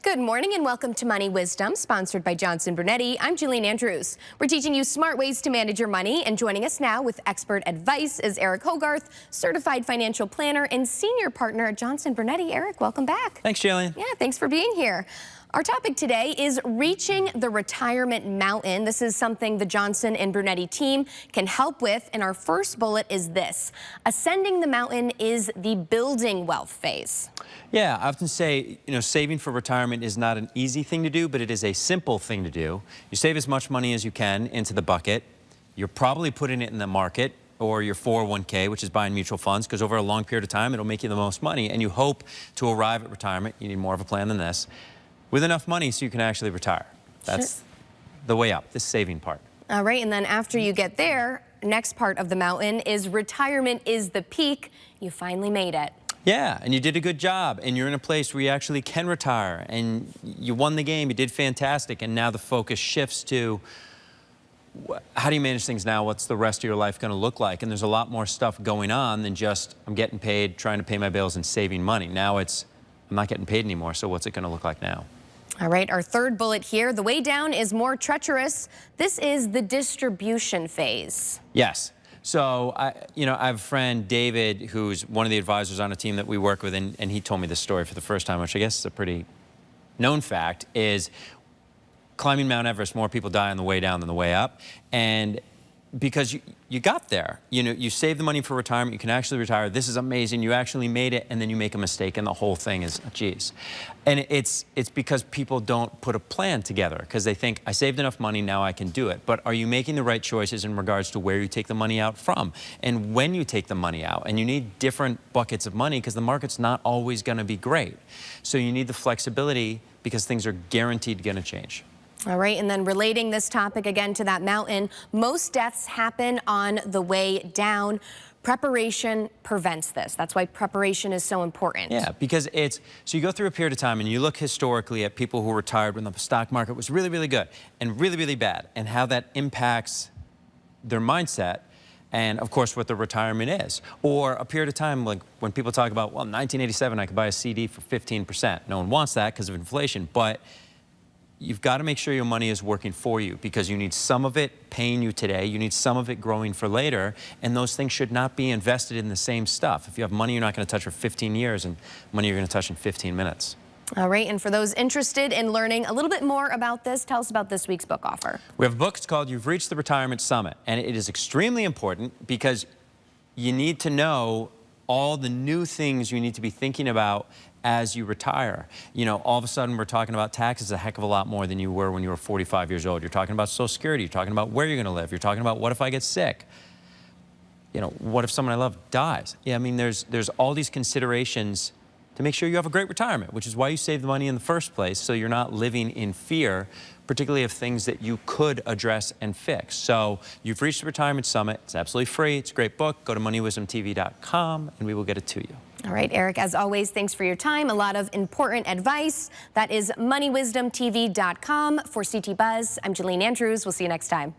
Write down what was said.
Good morning and welcome to Money Wisdom, sponsored by Johnson Brunetti. I'm Julian Andrews. We're teaching you smart ways to manage your money, and joining us now with expert advice is Eric Hogarth, certified financial planner and senior partner at Johnson Brunetti. Eric, welcome back. Thanks, Julian. Yeah, thanks for being here. Our topic today is reaching the retirement mountain. This is something the Johnson and Brunetti team can help with, and our first bullet is this: ascending the mountain is the building wealth phase. Yeah, I often say, saving for retirement is not an easy thing to do, but it is a simple thing to do. You save as much money as you can into the bucket. You're probably putting it in the market or your 401k, which is buying mutual funds, because over a long period of time, it'll make you the most money, and you hope to arrive at retirement. You need more of a plan than this, with enough money so you can actually retire. That's the way up, this saving part. All right, and then after you get there, next part of the mountain is retirement is the peak. You finally made it. Yeah, and you did a good job, and you're in a place where you actually can retire, and you won the game, you did fantastic, and now the focus shifts to how do you manage things now? What's the rest of your life going to look like? And there's a lot more stuff going on than just I'm getting paid, trying to pay my bills, and saving money. Now it's I'm not getting paid anymore, so what's it going to look like now? All right, our third bullet here, the way down is more treacherous. This is the distribution phase. Yes. So, I have a friend, David, who's one of the advisors on a team that we work with, and he told me this story for the first time, which I guess is a pretty known fact, is climbing Mount Everest, more people die on the way down than the way up. And because you got there, you save the money for retirement, you can actually retire, this is amazing, you actually made it, and then you make a mistake and the whole thing is, geez. And it's because people don't put a plan together, because they think, I saved enough money, now I can do it. But are you making the right choices in regards to where you take the money out from and when you take the money out? And you need different buckets of money because the market's not always gonna be great. So you need the flexibility because things are guaranteed gonna change. All right, and then relating this topic again to that mountain, most deaths happen on the way down. Preparation prevents this. That's why preparation is so important. Yeah, because so you go through a period of time and you look historically at people who retired when the stock market was really, really good and really, really bad, and how that impacts their mindset and, of course, what the retirement is. Or a period of time like when people talk about, well, in 1987, I could buy a CD for 15%. No one wants that because of inflation, but you've got to make sure your money is working for you, because you need some of it paying you today, you need some of it growing for later, and those things should not be invested in the same stuff. If you have money you're not going to touch for 15 years and money you're going to touch in 15 minutes. All right, and for those interested in learning a little bit more about this, tell us about this week's book offer. We have a book, it's called You've Reached the Retirement Summit, and it is extremely important because you need to know all the new things you need to be thinking about as you retire. All of a sudden we're talking about taxes a heck of a lot more than you were when you were 45 years old. You're talking about Social Security, you're talking about where you're gonna live, you're talking about what if I get sick? What if someone I love dies? Yeah, I mean, there's all these considerations to make sure you have a great retirement, which is why you save the money in the first place, so you're not living in fear, particularly of things that you could address and fix. So you've reached the Retirement Summit. It's absolutely free. It's a great book. Go to moneywisdomtv.com and we will get it to you. All right, Eric, as always, thanks for your time. A lot of important advice. That is moneywisdomtv.com. For CT Buzz, I'm Julian Andrews. We'll see you next time.